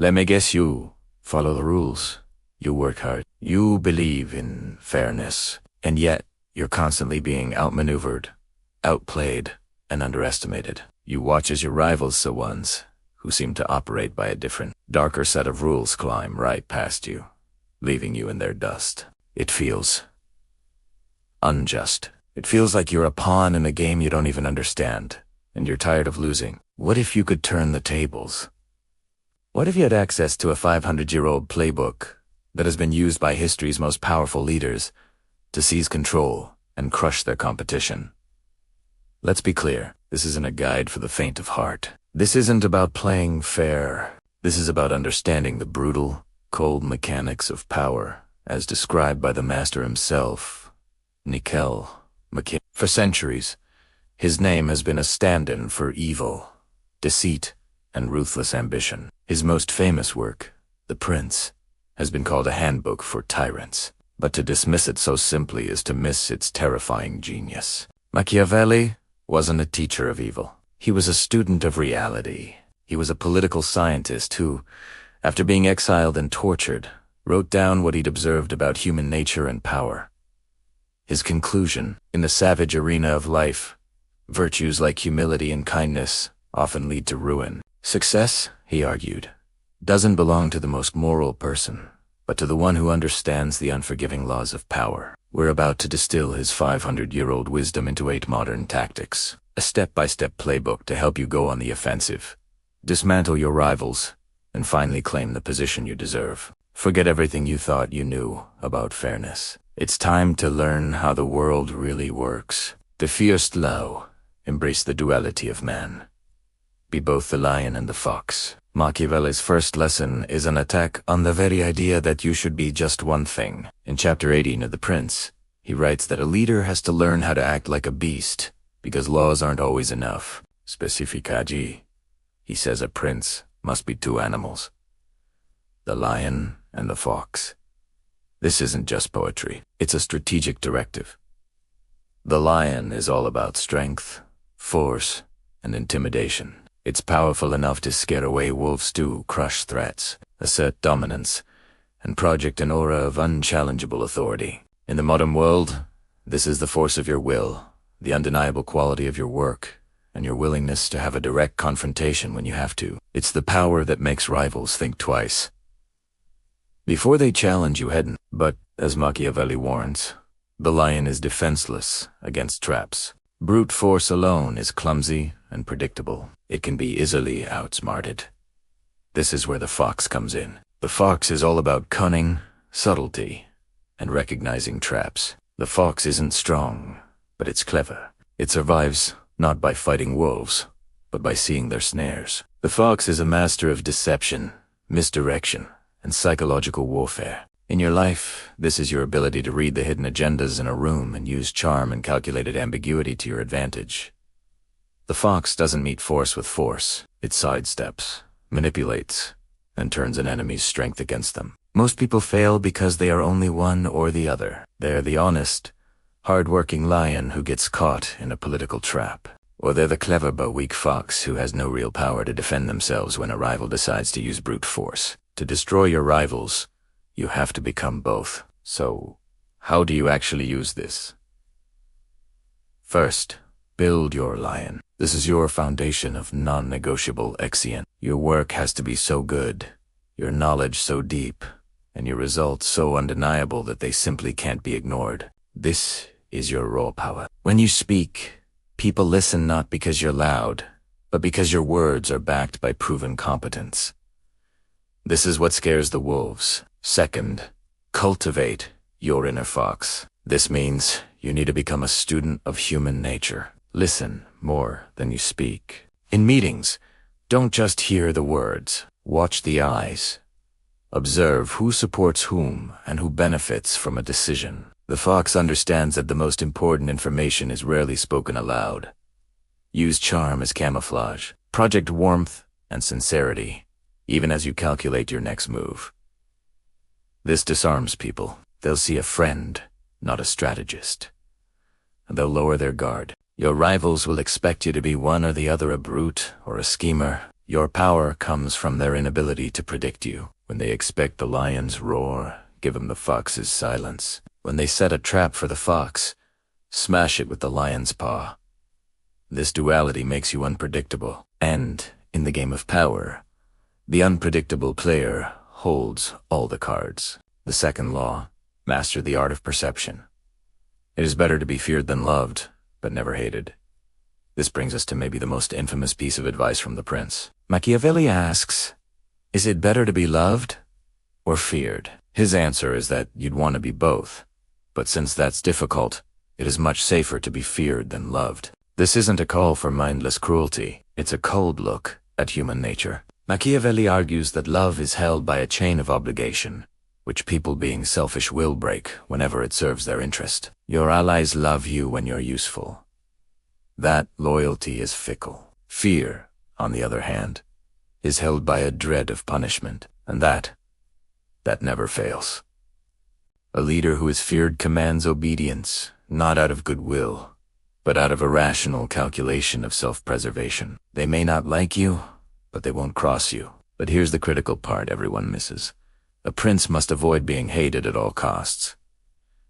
Let me guess, you follow the rules. You work hard. You believe in fairness. And yet, you're constantly being outmaneuvered, outplayed, and underestimated. You watch as your rivals, the ones who seem to operate by a different, darker set of rules, climb right past you, leaving you in their dust. It feels unjust. It feels like you're a pawn in a game you don't even understand, and you're tired of losing. What if you could turn the tables? What if you had access to a 500-year-old playbook that has been used by history's most powerful leaders to seize control and crush their competition? Let's be clear, this isn't a guide for the faint of heart. This isn't about playing fair. This is about understanding the brutal, cold mechanics of power, as described by the master himself, Niccolò Machiavelli. For centuries, his name has been a stand-in for evil, deceit, and ruthless ambition. His most famous work, The Prince, has been called a handbook for tyrants, but to dismiss it so simply is to miss its terrifying genius. Machiavelli wasn't a teacher of evil. He was a student of reality. He was a political scientist who, after being exiled and tortured, wrote down what he'd observed about human nature and power. His conclusion: in the savage arena of life, virtues like humility and kindness often lead to ruin. Success, he argued, doesn't belong to the most moral person, but to the one who understands the unforgiving laws of power. We're about to distill his 500-year-old wisdom into 8 modern tactics, a step-by-step playbook to help you go on the offensive, dismantle your rivals, and finally claim the position you deserve. Forget everything you thought you knew about fairness. It's time to learn how the world really works. Defy slow, embrace the duality of man. Be both the lion and the fox. Machiavelli's first lesson is an attack on the very idea that you should be just one thing. In chapter 18 of The Prince, he writes that a leader has to learn how to act like a beast, because laws aren't always enough. Specificagi, he says a prince must be 2 animals, the lion and the fox. This isn't just poetry, it's a strategic directive. The lion is all about strength, force, and intimidation. It's powerful enough to scare away wolves to crush threats, assert dominance, and project an aura of unchallengeable authority. In the modern world, this is the force of your will, the undeniable quality of your work, and your willingness to have a direct confrontation when you have to. It's the power that makes rivals think twice before they challenge you head-on. But, as Machiavelli warns, the lion is defenseless against traps. Brute force alone is clumsy and predictable. It can be easily outsmarted. This is where the fox comes in. The fox is all about cunning, subtlety, and recognizing traps. The fox isn't strong, but it's clever. It survives not by fighting wolves, but by seeing their snares. The fox is a master of deception, misdirection, and psychological warfare. In your life, this is your ability to read the hidden agendas in a room and use charm and calculated ambiguity to your advantage. The fox doesn't meet force with force. It sidesteps, manipulates, and turns an enemy's strength against them. Most people fail because they are only one or the other. They're the honest, hard-working lion who gets caught in a political trap. Or they're the clever but weak fox who has no real power to defend themselves when a rival decides to use brute force. To destroy your rivals, you have to become both. So, how do you actually use this? First, build your lion. This is your foundation of non-negotiable exient. Your work has to be so good, your knowledge so deep, and your results so undeniable that they simply can't be ignored. This is your raw power. When you speak, people listen not because you're loud, but because your words are backed by proven competence. This is what scares the wolves. Second, cultivate your inner fox. This means you need to become a student of human nature. Listen more than you speak. In meetings, don't just hear the words. Watch the eyes. Observe who supports whom and who benefits from a decision. The fox understands that the most important information is rarely spoken aloud. Use charm as camouflage. Project warmth and sincerity, even as you calculate your next move. This disarms people. They'll see a friend, not a strategist. And they'll lower their guard. Your rivals will expect you to be one or the other, a brute or a schemer, Your power comes from their inability to predict you. When they expect the lion's roar, give them the fox's silence. When they set a trap for the fox, smash it with the lion's paw. This duality makes you unpredictable. And, in the game of power, the unpredictable player holds all the cards. The second law, master the art of perception. It is better to be feared than loved, but never hated. This brings us to maybe the most infamous piece of advice from the prince. Machiavelli asks, is it better to be loved or feared? His answer is that you'd want to be both, but since that's difficult, it is much safer to be feared than loved. This isn't a call for mindless cruelty, it's a cold look at human nature. Machiavelli argues that love is held by a chain of obligation, which people being selfish will break whenever it serves their interest. Your allies love you when you're useful. That loyalty is fickle. Fear, on the other hand, is held by a dread of punishment, and that never fails. A leader who is feared commands obedience, not out of goodwill, but out of a rational calculation of self-preservation. They may not like you, but they won't cross you. But here's the critical part everyone misses. A prince must avoid being hated at all costs.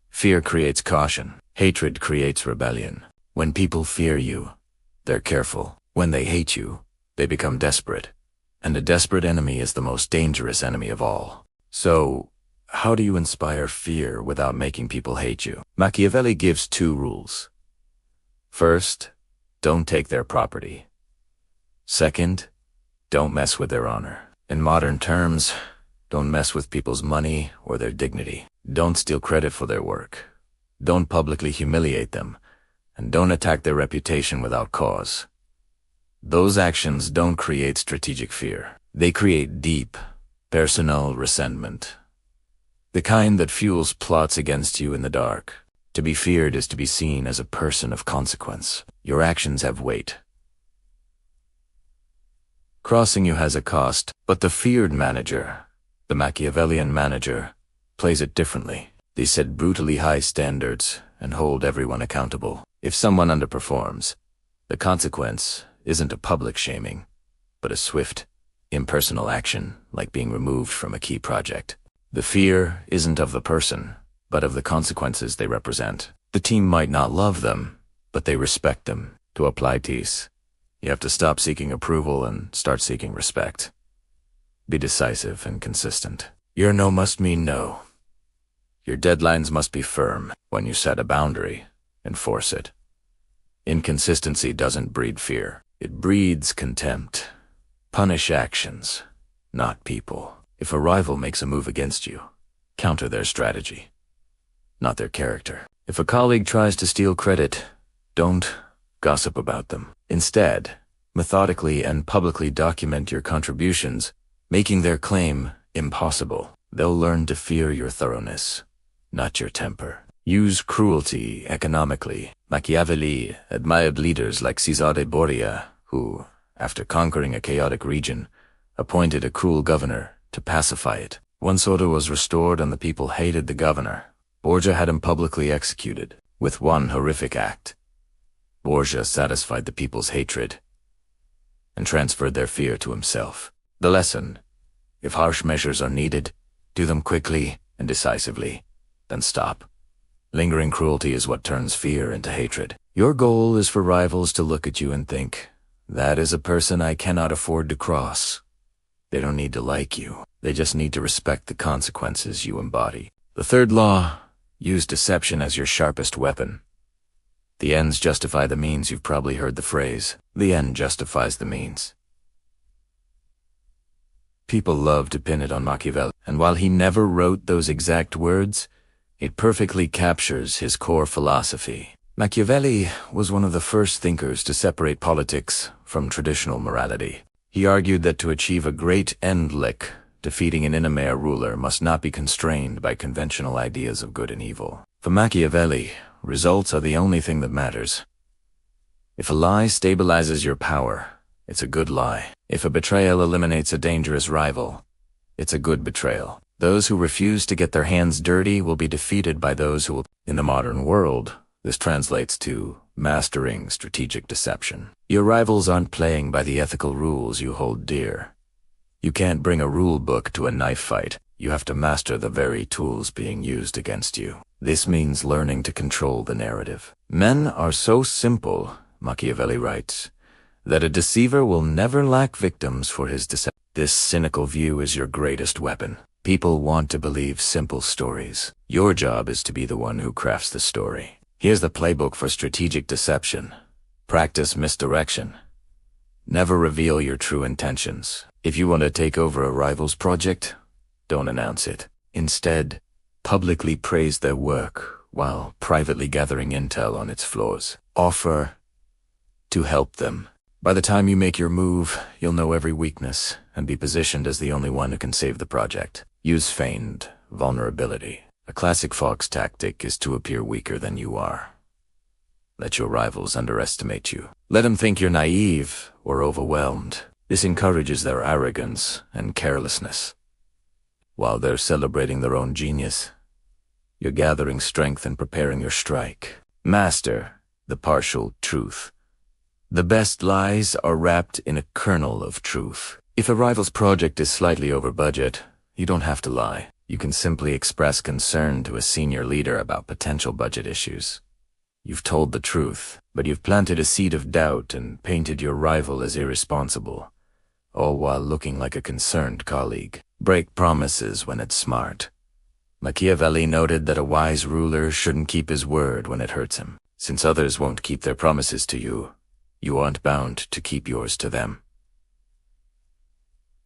Fear creates caution. Hatred creates rebellion. When people fear you, they're careful. When they hate you, they become desperate. And a desperate enemy is the most dangerous enemy of all. So, how do you inspire fear without making people hate you? Machiavelli gives 2 rules. First, don't take their property. Second, don't mess with their honor. In modern terms, don't mess with people's money or their dignity. Don't steal credit for their work. Don't publicly humiliate them. And don't attack their reputation without cause. Those actions don't create strategic fear. They create deep, personal resentment. The kind that fuels plots against you in the dark. To be feared is to be seen as a person of consequence. Your actions have weight. Crossing you has a cost, but the feared manager, the Machiavellian manager, plays it differently. They set brutally high standards and hold everyone accountable. If someone underperforms, the consequence isn't a public shaming, but a swift, impersonal action like being removed from a key project. The fear isn't of the person, but of the consequences they represent. The team might not love them, but they respect them. To apply peace, you have to stop seeking approval and start seeking respect. Be decisive and consistent. Your no must mean no. Your deadlines must be firm. When you set a boundary, enforce it. Inconsistency doesn't breed fear. It breeds contempt. Punish actions, not people. If a rival makes a move against you, counter their strategy, not their character. If a colleague tries to steal credit, don't gossip about them. Instead, methodically and publicly document your contributions, making their claim impossible. They'll learn to fear your thoroughness, not your temper. Use cruelty economically. Machiavelli admired leaders like Cesare Borgia, who, after conquering a chaotic region, appointed a cruel governor to pacify it. Once order was restored and the people hated the governor, Borgia had him publicly executed. With one horrific act, Borgia satisfied the people's hatred and transferred their fear to himself. The lesson: if harsh measures are needed, do them quickly and decisively, then stop. Lingering cruelty is what turns fear into hatred. Your goal is for rivals to look at you and think, that is a person I cannot afford to cross. They don't need to like you. They just need to respect the consequences you embody. The third law: use deception as your sharpest weapon. The ends justify the means. You've probably heard the phrase, the end justifies the means. People love to pin it on Machiavelli, and while he never wrote those exact words, it perfectly captures his core philosophy. Machiavelli was one of the first thinkers to separate politics from traditional morality. He argued that to achieve a great end lick, defeating an inamere ruler must not be constrained by conventional ideas of good and evil. For Machiavelli, results are the only thing that matters. If a lie stabilizes your power, it's a good lie. If a betrayal eliminates a dangerous rival, it's a good betrayal. Those who refuse to get their hands dirty will be defeated by those who will. In the modern world, this translates to Mastering strategic deception. Your rivals aren't playing by the ethical rules you hold dear. You can't bring a rule book to a knife fight. You have to master the very tools being used against you. This means learning to control the narrative. Men are so simple, Machiavelli writes, that a deceiver will never lack victims for his deception. This cynical view is your greatest weapon. People want to believe simple stories. Your job is to be the one who crafts the story. Here's the playbook for strategic deception. Practice misdirection. Never reveal your true intentions. If you want to take over a rival's project, don't announce it. Instead, publicly praise their work while privately gathering intel on its flaws. Offer to help them. By the time you make your move, you'll know every weakness and be positioned as the only one who can save the project. Use feigned vulnerability. A classic fox tactic is to appear weaker than you are. Let your rivals underestimate you. Let them think you're naive or overwhelmed. This encourages their arrogance and carelessness. While they're celebrating their own genius, you're gathering strength and preparing your strike. Master the partial truth. The best lies are wrapped in a kernel of truth. If a rival's project is slightly over budget, you don't have to lie. You can simply express concern to a senior leader about potential budget issues. You've told the truth, but you've planted a seed of doubt and painted your rival as irresponsible, all while looking like a concerned colleague. Break promises when it's smart. Machiavelli noted that a wise ruler shouldn't keep his word when it hurts him. Since others won't keep their promises to you, you aren't bound to keep yours to them.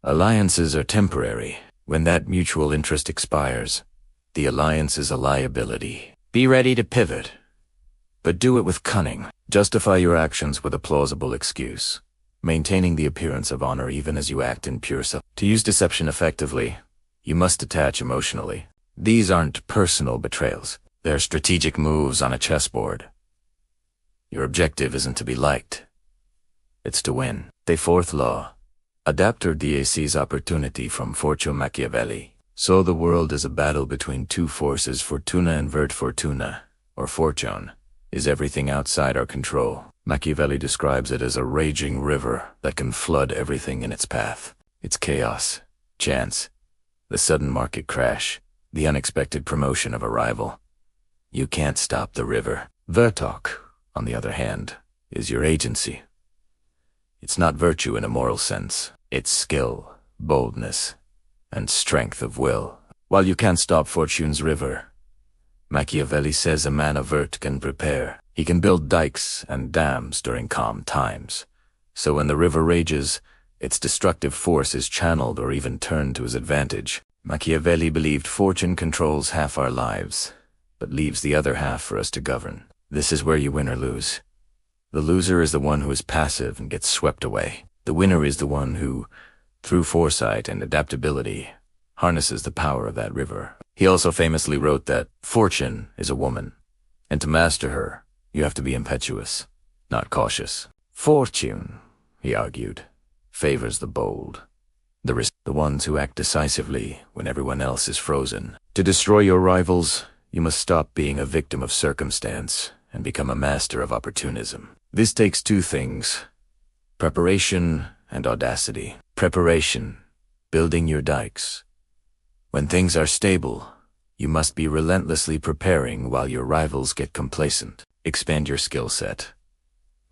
Alliances are temporary. When that mutual interest expires, the alliance is a liability. Be ready to pivot, but do it with cunning. Justify your actions with a plausible excuse, maintaining the appearance of honor even as you act in pure self. To use deception effectively, you must detach emotionally. These aren't personal betrayals. They're strategic moves on a chessboard. Your objective isn't to be liked. It's to win. The fourth law. Adapt or seize opportunity from Fortune Machiavelli. So the world is a battle between two forces, fortuna and vert. Fortuna, or fortune, is everything outside our control. Machiavelli describes it as a raging river that can flood everything in its path. It's chaos, chance, the sudden market crash, the unexpected promotion of a rival. You can't stop the river. Vertok, on the other hand, is your agency. It's not virtue in a moral sense. It's skill, boldness, and strength of will. While you can't stop fortune's river, Machiavelli says a man of vert can prepare. He can build dikes and dams during calm times. So when the river rages, its destructive force is channeled or even turned to his advantage. Machiavelli believed fortune controls half our lives, but leaves the other half for us to govern. This is where you win or lose. The loser is the one who is passive and gets swept away. The winner is the one who, through foresight and adaptability, harnesses the power of that river. He also famously wrote that fortune is a woman, and to master her, you have to be impetuous, not cautious. Fortune, he argued, favors the bold, the ones who act decisively when everyone else is frozen. To destroy your rivals, you must stop being a victim of circumstance and become a master of opportunism. This takes two things: preparation and audacity. Preparation, building your dikes. When things are stable, you must be relentlessly preparing while your rivals get complacent. Expand your skill set.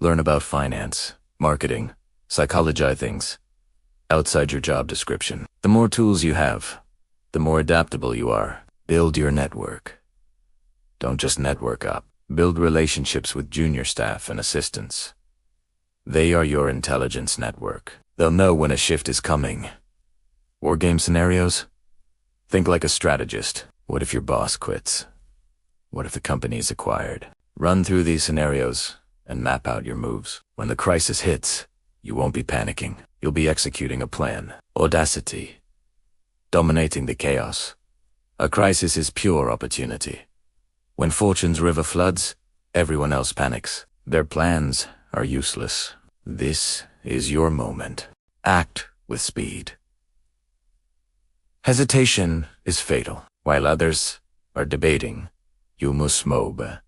Learn about finance, marketing, psychology things outside your job description. The more tools you have, the more adaptable you are. Build your network. Don't just network up. Build relationships with junior staff and assistants. They are your intelligence network. They'll know when a shift is coming. War game scenarios? Think like a strategist. What if your boss quits? What if the company is acquired? Run through these scenarios and map out your moves. When the crisis hits, you won't be panicking. You'll be executing a plan. Audacity. Dominating the chaos. A crisis is pure opportunity. When fortune's river floods, everyone else panics. Their plans are useless. This is your moment. Act with speed. Hesitation is fatal. While others are debating, you must mobe.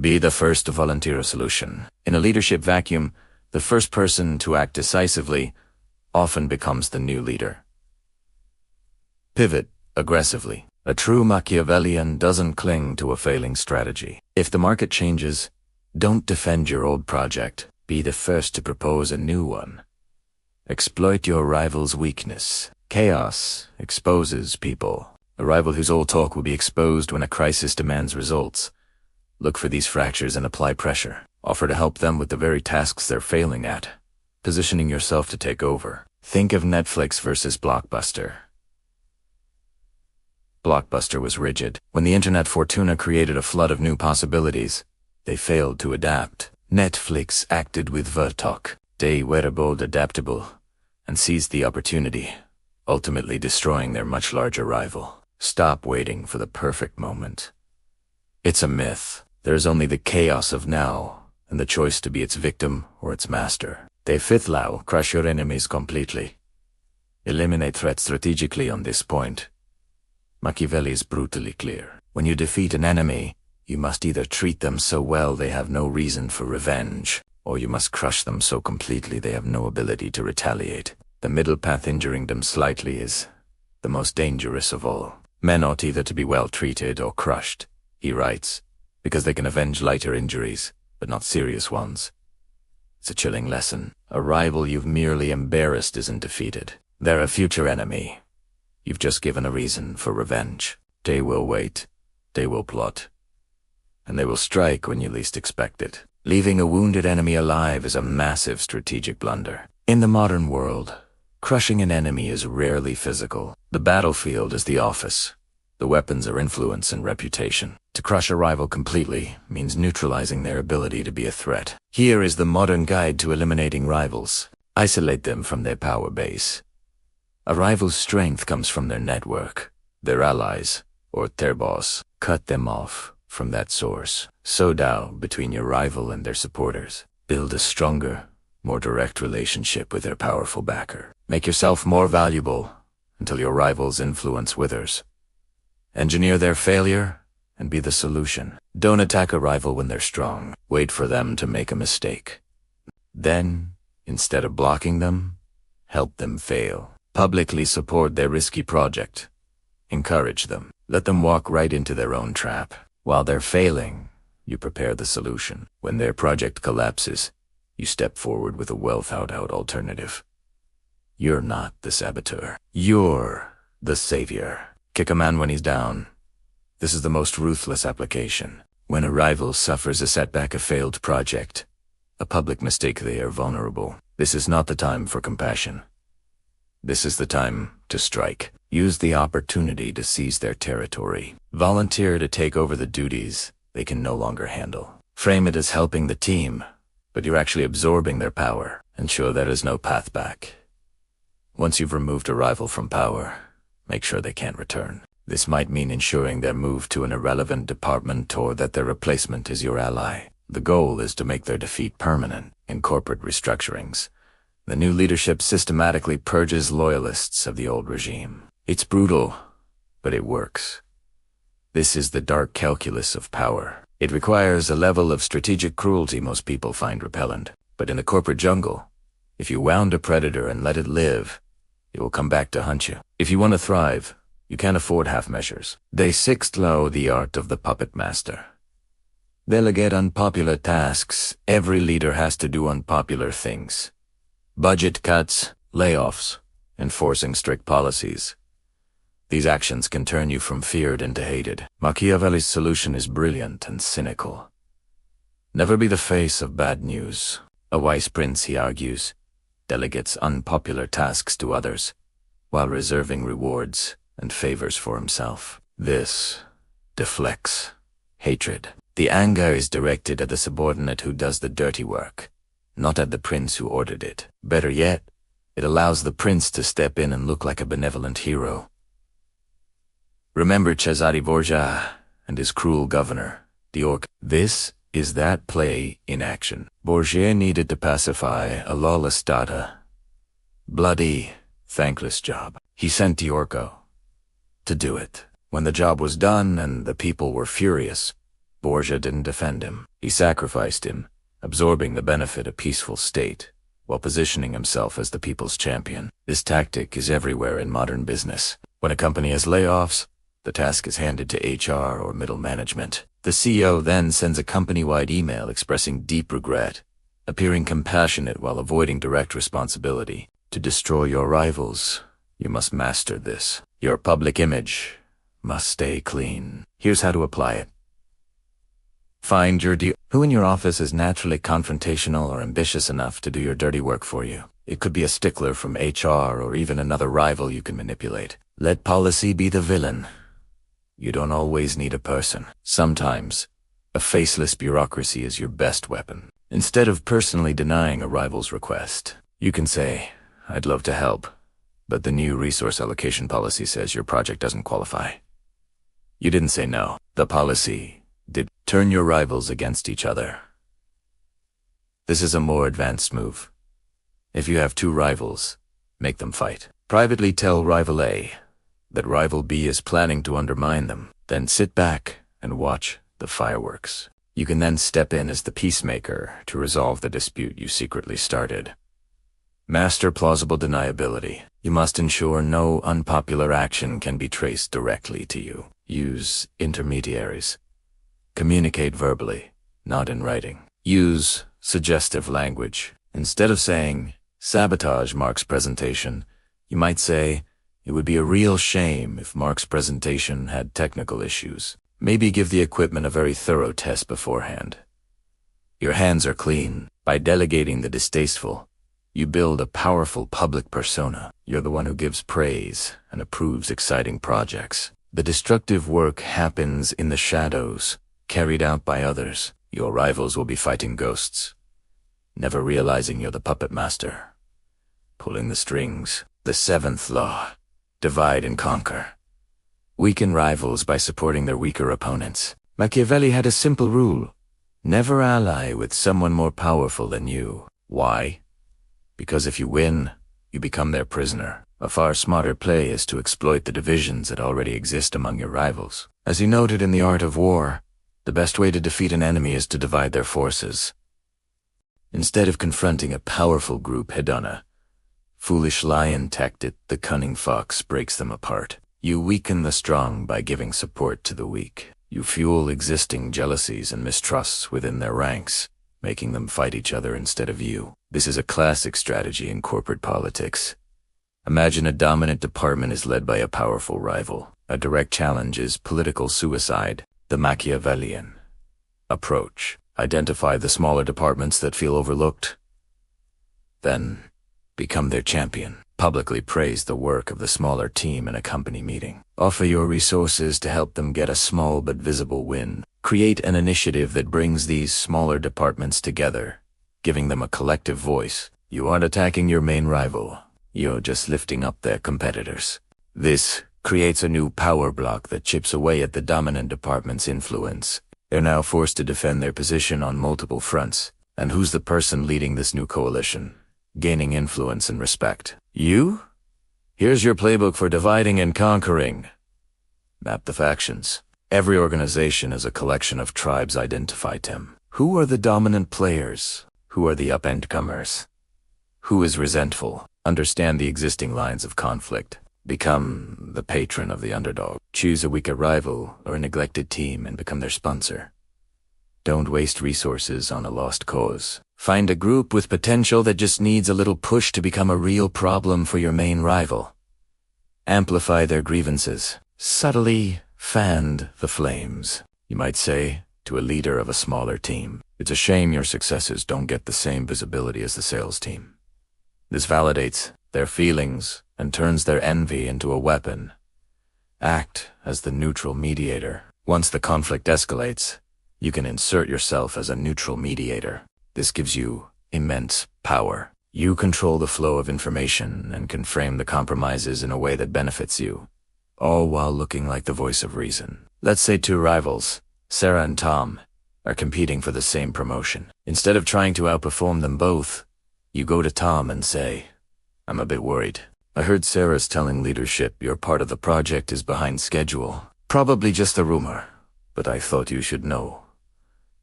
Be the first to volunteer a solution. In a leadership vacuum, the first person to act decisively often becomes the new leader. Pivot aggressively. A true Machiavellian doesn't cling to a failing strategy. If the market changes, don't defend your old project. Be the first to propose a new one. Exploit your rival's weakness. Chaos exposes people. A rival whose old talk will be exposed when a crisis demands results. Look for these fractures and apply pressure. Offer to help them with the very tasks they're failing at, positioning yourself to take over. Think of Netflix versus Blockbuster. Blockbuster was rigid. When the internet fortuna created a flood of new possibilities, they failed to adapt. Netflix acted with Vertok. They were bold, adaptable, and seized the opportunity, ultimately destroying their much larger rival. Stop waiting for the perfect moment. It's a myth. There's only the chaos of now, and the choice to be its victim or its master. De fifth law, crush your enemies completely. Eliminate threats strategically on this point. Machiavelli is brutally clear. When you defeat an enemy, you must either treat them so well they have no reason for revenge, or you must crush them so completely they have no ability to retaliate. The middle path, injuring them slightly, is the most dangerous of all. Men ought either to be well treated or crushed, he writes, because they can avenge lighter injuries, but not serious ones. It's a chilling lesson. A rival you've merely embarrassed isn't defeated. They're a future enemy. You've just given a reason for revenge. They will wait, they will plot, and they will strike when you least expect it. Leaving a wounded enemy alive is a massive strategic blunder. In the modern world, crushing an enemy is rarely physical. The battlefield is the office. The weapons are influence and reputation. To crush a rival completely means neutralizing their ability to be a threat. Here is the modern guide to eliminating rivals. Isolate them from their power base. A rival's strength comes from their network, their allies, or their boss. Cut them off from that source. Sow doubt between your rival and their supporters. Build a stronger, more direct relationship with their powerful backer. Make yourself more valuable until your rival's influence withers. Engineer their failure and be the solution. Don't attack a rival when they're strong. Wait for them to make a mistake. Then, instead of blocking them, help them fail. Publicly support their risky project. Encourage them. Let them walk right into their own trap. While they're failing, you prepare the solution. When their project collapses, you step forward with a well-thought-out alternative. You're not the saboteur. You're the savior. Kick a man when he's down. This is the most ruthless application. When a rival suffers a setback, a failed project, a public mistake, they are vulnerable. This is not the time for compassion. This is the time to strike. Use the opportunity to seize their territory. Volunteer to take over the duties they can no longer handle. Frame it as helping the team, but you're actually absorbing their power. Ensure there is no path back. Once you've removed a rival from power, make sure they can't return. This might mean ensuring they're moved to an irrelevant department or that their replacement is your ally. The goal is to make their defeat permanent. In corporate restructurings, the new leadership systematically purges loyalists of the old regime. It's brutal, but it works. This is the dark calculus of power. It requires a level of strategic cruelty most people find repellent. But in the corporate jungle, if you wound a predator and let it live, it will come back to hunt you. If you want to thrive, you can't afford half measures. De sixth law, the art of the puppet master. Delegate unpopular tasks. Every leader has to do unpopular things. Budget cuts, layoffs, enforcing strict policies. These actions can turn you from feared into hated. Machiavelli's solution is brilliant and cynical. Never be the face of bad news. A wise prince, he argues, delegates unpopular tasks to others, while reserving rewards and favors for himself. This deflects hatred. The anger is directed at the subordinate who does the dirty work, not at the prince who ordered it. Better yet, it allows the prince to step in and look like a benevolent hero. Remember Cesare Borgia and his cruel governor, the Orc. This is that play in action. Borgia needed to pacify a lawless Dada. Bloody, thankless job. He sent Diorco to do it. When the job was done and the people were furious, Borgia didn't defend him. He sacrificed him, absorbing the benefit of peaceful state, while positioning himself as the people's champion. This tactic is everywhere in modern business. When a company has layoffs, the task is handed to HR or middle management. The CEO then sends a company-wide email expressing deep regret, appearing compassionate while avoiding direct responsibility. To destroy your rivals, you must master this. Your public image must stay clean. Here's how to apply it. Find your who in your office is naturally confrontational or ambitious enough to do your dirty work for you. It could be a stickler from HR or even another rival you can manipulate. Let policy be the villain. You don't always need a person. Sometimes, a faceless bureaucracy is your best weapon. Instead of personally denying a rival's request, you can say, "I'd love to help, but the new resource allocation policy says your project doesn't qualify." You didn't say no. The policy did. Turn your rivals against each other. This is a more advanced move. If you have two rivals, make them fight. Privately tell rival A that rival B is planning to undermine them. Then sit back and watch the fireworks. You can then step in as the peacemaker to resolve the dispute you secretly started. Master plausible deniability. You must ensure no unpopular action can be traced directly to you. Use intermediaries. Communicate verbally, not in writing. Use suggestive language. Instead of saying, "Sabotage Mark's presentation," you might say, "It would be a real shame if Mark's presentation had technical issues." Maybe give the equipment a very thorough test beforehand. Your hands are clean. By delegating the distasteful, you build a powerful public persona. You're the one who gives praise and approves exciting projects. The destructive work happens in the shadows, carried out by others. Your rivals will be fighting ghosts, never realizing you're the puppet master, pulling the strings. The seventh law: divide and conquer. Weaken rivals by supporting their weaker opponents. Machiavelli had a simple rule: never ally with someone more powerful than you. Why? Because if you win, you become their prisoner. A far smarter play is to exploit the divisions that already exist among your rivals. As he noted in The Art of War, the best way to defeat an enemy is to divide their forces. Instead of confronting a powerful group head-on, a foolish lion tactic, the cunning fox breaks them apart. You weaken the strong by giving support to the weak. You fuel existing jealousies and mistrusts within their ranks, making them fight each other instead of you. This is a classic strategy in corporate politics. Imagine a dominant department is led by a powerful rival. A direct challenge is political suicide. The Machiavellian approach: identify the smaller departments that feel overlooked, then become their champion. Publicly praise the work of the smaller team in a company meeting. Offer your resources to help them get a small but visible win. Create an initiative that brings these smaller departments together, giving them a collective voice. You aren't attacking your main rival. You're just lifting up their competitors. This creates a new power block that chips away at the dominant department's influence. They're now forced to defend their position on multiple fronts. And who's the person leading this new coalition, gaining influence and respect? You? Here's your playbook for dividing and conquering. Map the factions. Every organization is a collection of tribes. Identify them. Who are the dominant players? Who are the up-and-comers? Who is resentful? Understand the existing lines of conflict. Become the patron of the underdog. Choose a weaker rival or a neglected team and become their sponsor. Don't waste resources on a lost cause. Find a group with potential that just needs a little push to become a real problem for your main rival. Amplify their grievances. Subtly fan the flames. You might say to a leader of a smaller team, "It's a shame your successes don't get the same visibility as the sales team." This validates their feelings and turns their envy into a weapon. Act as the neutral mediator. Once the conflict escalates, you can insert yourself as a neutral mediator. This gives you immense power. You control the flow of information and can frame the compromises in a way that benefits you, all while looking like the voice of reason. Let's say two rivals, Sarah and Tom, are competing for the same promotion. Instead of trying to outperform them both, you go to Tom and say, "I'm a bit worried. I heard Sarah's telling leadership your part of the project is behind schedule. Probably just a rumor, but I thought you should know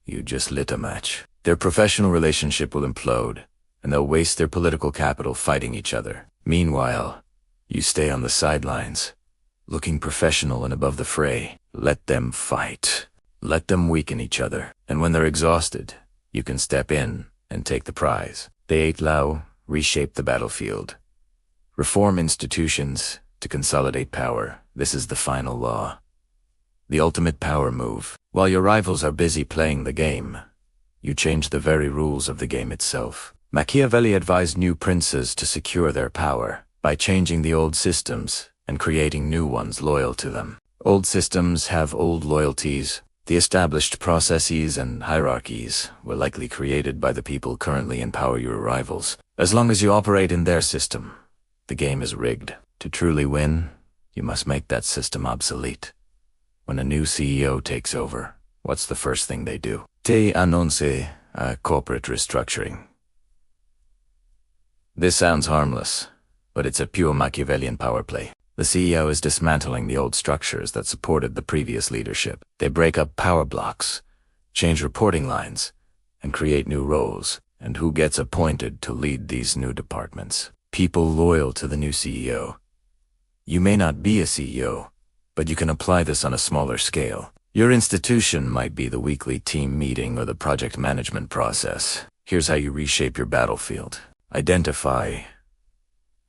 You just lit a match. Their professional relationship will implode, and they'll waste their political capital fighting each other. Meanwhile, you stay on the sidelines, looking professional and above the fray. Let them fight. Let them weaken each other, and when they're exhausted, you can step in and take the prize. They ate Lao, reshape the battlefield. Reform institutions to consolidate power. This is the final law. The ultimate power move. While your rivals are busy playing the game, you change the very rules of the game itself. Machiavelli advised new princes to secure their power by changing the old systems and creating new ones loyal to them. Old systems have old loyalties. The established processes and hierarchies were likely created by the people currently in power, your rivals. As long as you operate in their system, the game is rigged. To truly win, you must make that system obsolete. When a new CEO takes over, what's the first thing they do? They announce a corporate restructuring. This sounds harmless, but it's a pure Machiavellian power play. The CEO is dismantling the old structures that supported the previous leadership. They break up power blocks, change reporting lines, and create new roles. And who gets appointed to lead these new departments? People loyal to the new CEO. You may not be a CEO, but you can apply this on a smaller scale. Your institution might be the weekly team meeting or the project management process. Here's how you reshape your battlefield. Identify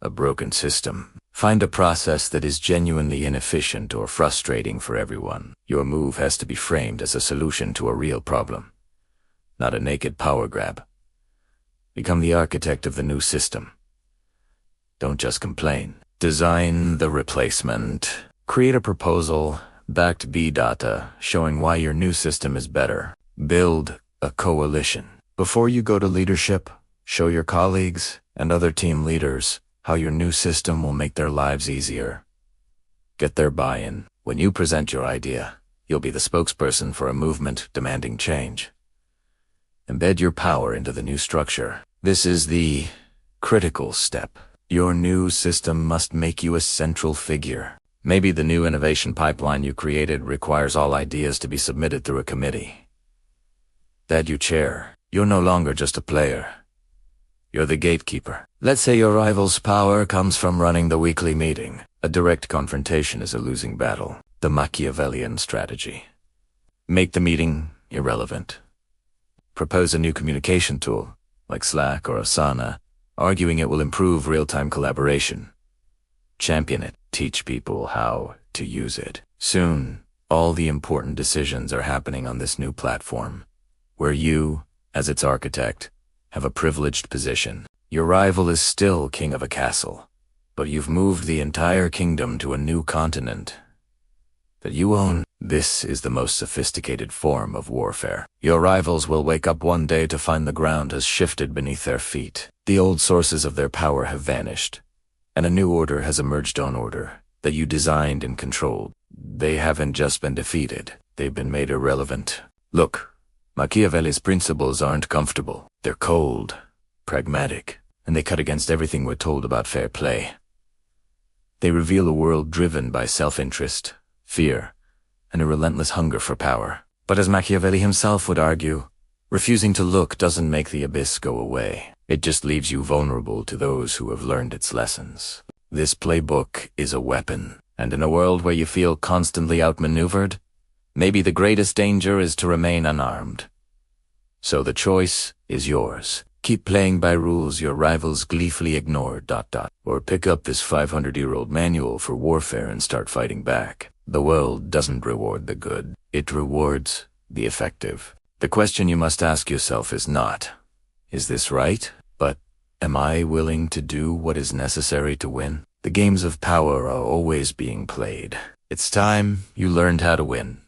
a broken system. Find a process that is genuinely inefficient or frustrating for everyone. Your move has to be framed as a solution to a real problem, not a naked power grab. Become the architect of the new system. Don't just complain. Design the replacement. Create a proposal, backed by data, showing why your new system is better. Build a coalition. Before you go to leadership, show your colleagues and other team leaders how your new system will make their lives easier. Get their buy-in. When you present your idea, you'll be the spokesperson for a movement demanding change. Embed your power into the new structure. This is the critical step. Your new system must make you a central figure. Maybe the new innovation pipeline you created requires all ideas to be submitted through a committee that you chair. You're no longer just a player. You're the gatekeeper. Let's say your rival's power comes from running the weekly meeting. A direct confrontation is a losing battle. The Machiavellian strategy. Make the meeting irrelevant. Propose a new communication tool, like Slack or Asana, arguing it will improve real-time collaboration. Champion it. Teach people how to use it. Soon, all the important decisions are happening on this new platform, where you, as its architect, have a privileged position. Your rival is still king of a castle, but you've moved the entire kingdom to a new continent that you own. This is the most sophisticated form of warfare. Your rivals will wake up one day to find the ground has shifted beneath their feet. The old sources of their power have vanished, and a new order has emerged on order that you designed and controlled. They haven't just been defeated, they've been made irrelevant. Look, Machiavelli's principles aren't comfortable. They're cold, pragmatic, and they cut against everything we're told about fair play. They reveal a world driven by self-interest, fear, and a relentless hunger for power. But as Machiavelli himself would argue, refusing to look doesn't make the abyss go away. It just leaves you vulnerable to those who have learned its lessons. This playbook is a weapon, and in a world where you feel constantly outmaneuvered, maybe the greatest danger is to remain unarmed. So the choice is yours. Keep playing by rules your rivals gleefully ignore, or pick up this 500-year-old manual for warfare and start fighting back. The world doesn't reward the good. It rewards the effective. The question you must ask yourself is not, is this right? But, am I willing to do what is necessary to win? The games of power are always being played. It's time you learned how to win.